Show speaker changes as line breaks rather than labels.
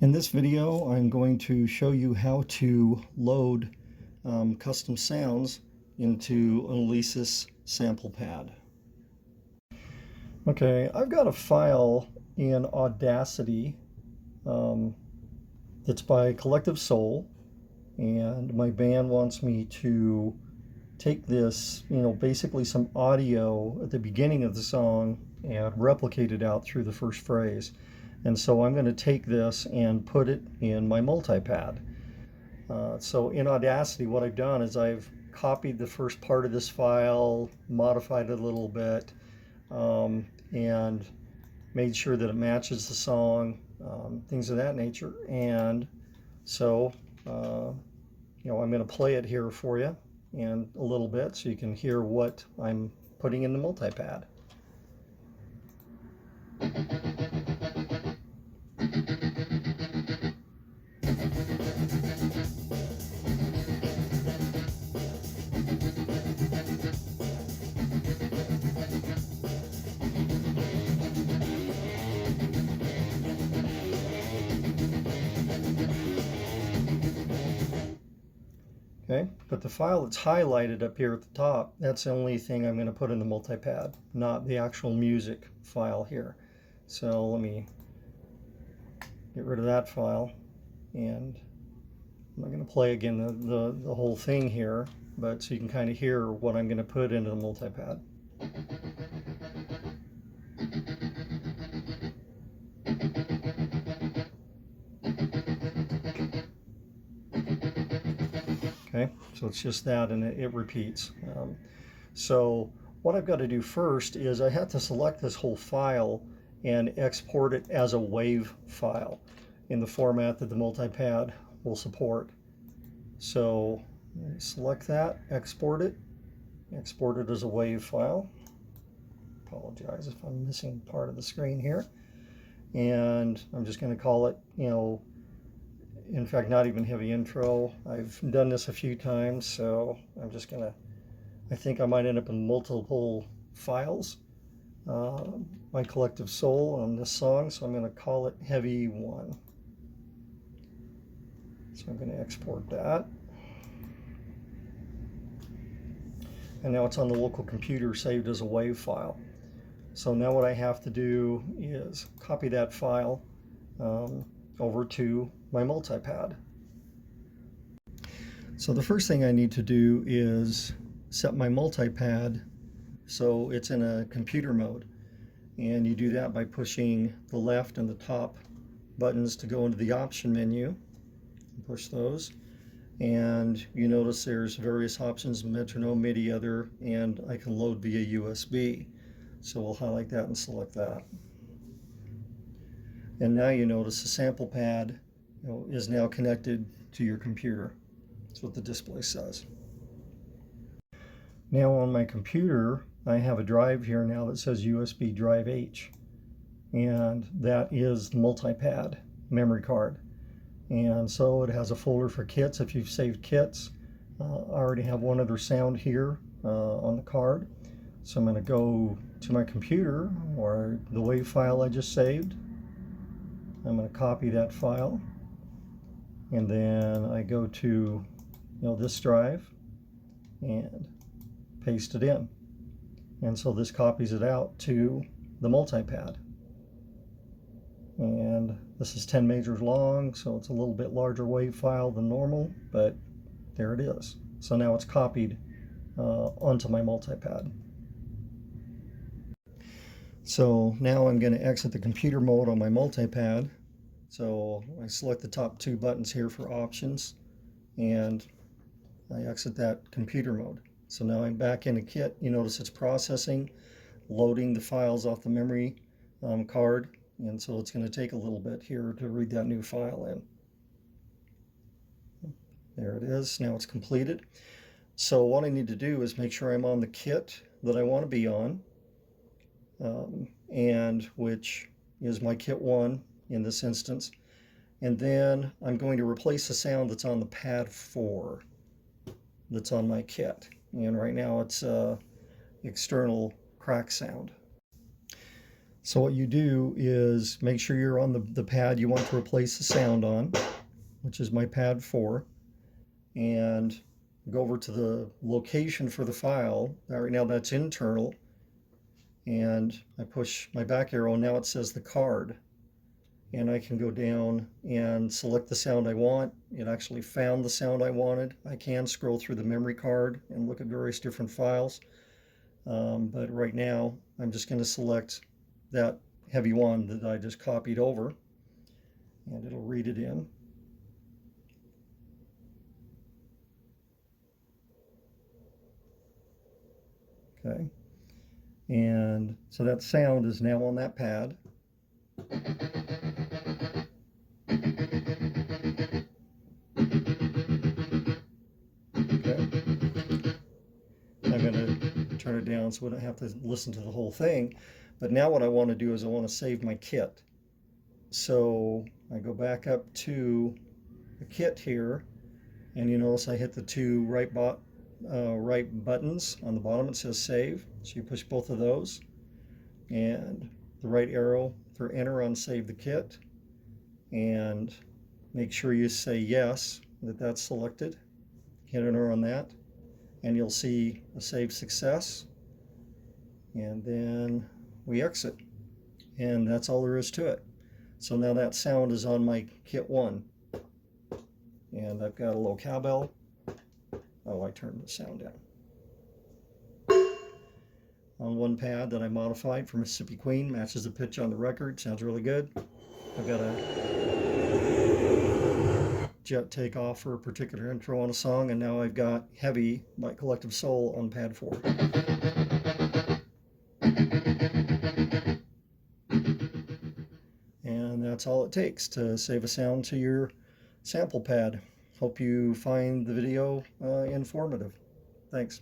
In this video, I'm going to show you how to load custom sounds into an Alesis Samplepad. Okay, I've got a file in Audacity that's by Collective Soul, and my band wants me to take this, basically some audio at the beginning of the song and replicate it out through the first phrase. And so I'm going to take this and put it in my multipad. So in Audacity, what I've done is I've copied the first part of this file, modified it a little bit, and made sure that it matches the song, things of that nature. And so, I'm going to play it here for you in a little bit so you can hear what I'm putting in the multipad. Okay, but the file that's highlighted up here at the top, that's the only thing I'm going to put in the multipad, not the actual music file here. So let me get rid of that file, and I'm not going to play again the whole thing here, but so you can kind of hear what I'm going to put into the multipad. Okay, so it's just that, and it repeats. So what I've got to do first is I have to select this whole file and export it as a WAV file in the format that the multipad will support. So select that, export it as a WAV file. Apologize if I'm missing part of the screen here. And I'm just going to call it, in fact, not even heavy intro. I've done this a few times, so I'm just going to, I think I might end up in multiple files. My Collective Soul on this song, so I'm going to call it Heavy 1. So I'm going to export that. And now it's on the local computer saved as a WAV file. So now what I have to do is copy that file over to my multipad. So the first thing I need to do is set my multipad so it's in a computer mode. And you do that by pushing the left and the top buttons to go into the option menu. Push those. And you notice there's various options: metronome, MIDI, other, and I can load via USB. So we'll highlight that and select that. And now you notice the sample pad is now connected to your computer. That's what the display says. Now on my computer, I have a drive here now that says USB drive H. And that is the multipad memory card. And so it has a folder for kits if you've saved kits. I already have one other sound here on the card. So I'm going to go to my computer, or the WAV file I just saved. I'm going to copy that file, and then I go to this drive and paste it in. And so this copies it out to the multipad. And this is 10 measures long, so it's a little bit larger WAV file than normal, but there it is. So now it's copied onto my multipad. So now I'm going to exit the computer mode on my multipad. So I select the top two buttons here for options, and I exit that computer mode. So now I'm back in a kit. You notice it's processing, loading the files off the memory card. And so it's going to take a little bit here to read that new file in. There it is. Now it's completed. So what I need to do is make sure I'm on the kit that I want to be on, and which is my kit 1 in this instance. And then I'm going to replace the sound that's on the pad 4 that's on my kit. And right now it's external crack sound. So what you do is make sure you're on the pad you want to replace the sound on, which is my pad 4, and go over to the location for the file. Right now that's internal, and I push my back arrow, and now it says the card. And I can go down and select the sound I want. It actually found the sound I wanted. I can scroll through the memory card and look at various different files. But right now, I'm just going to select that heavy one that I just copied over, and it'll read it in. Okay. And so that sound is now on that pad. Okay. I'm going to turn it down so we don't have to listen to the whole thing. But now what I want to do is I want to save my kit. So I go back up to the kit here, and you notice I hit the two right buttons on the bottom. It says save. So you push both of those, and the right arrow for enter on save the kit, and make sure you say yes, that that's selected. Hit enter on that, and you'll see a save success, and then we exit, and that's all there is to it. So now that sound is on my kit 1, and I've got a little cowbell. Oh, I turned the sound down. On one pad that I modified for Mississippi Queen, matches the pitch on the record, sounds really good. I've got a jet takeoff for a particular intro on a song, and now I've got Heavy by Collective Soul on pad 4. And that's all it takes to save a sound to your sample pad. Hope you find the video informative. Thanks.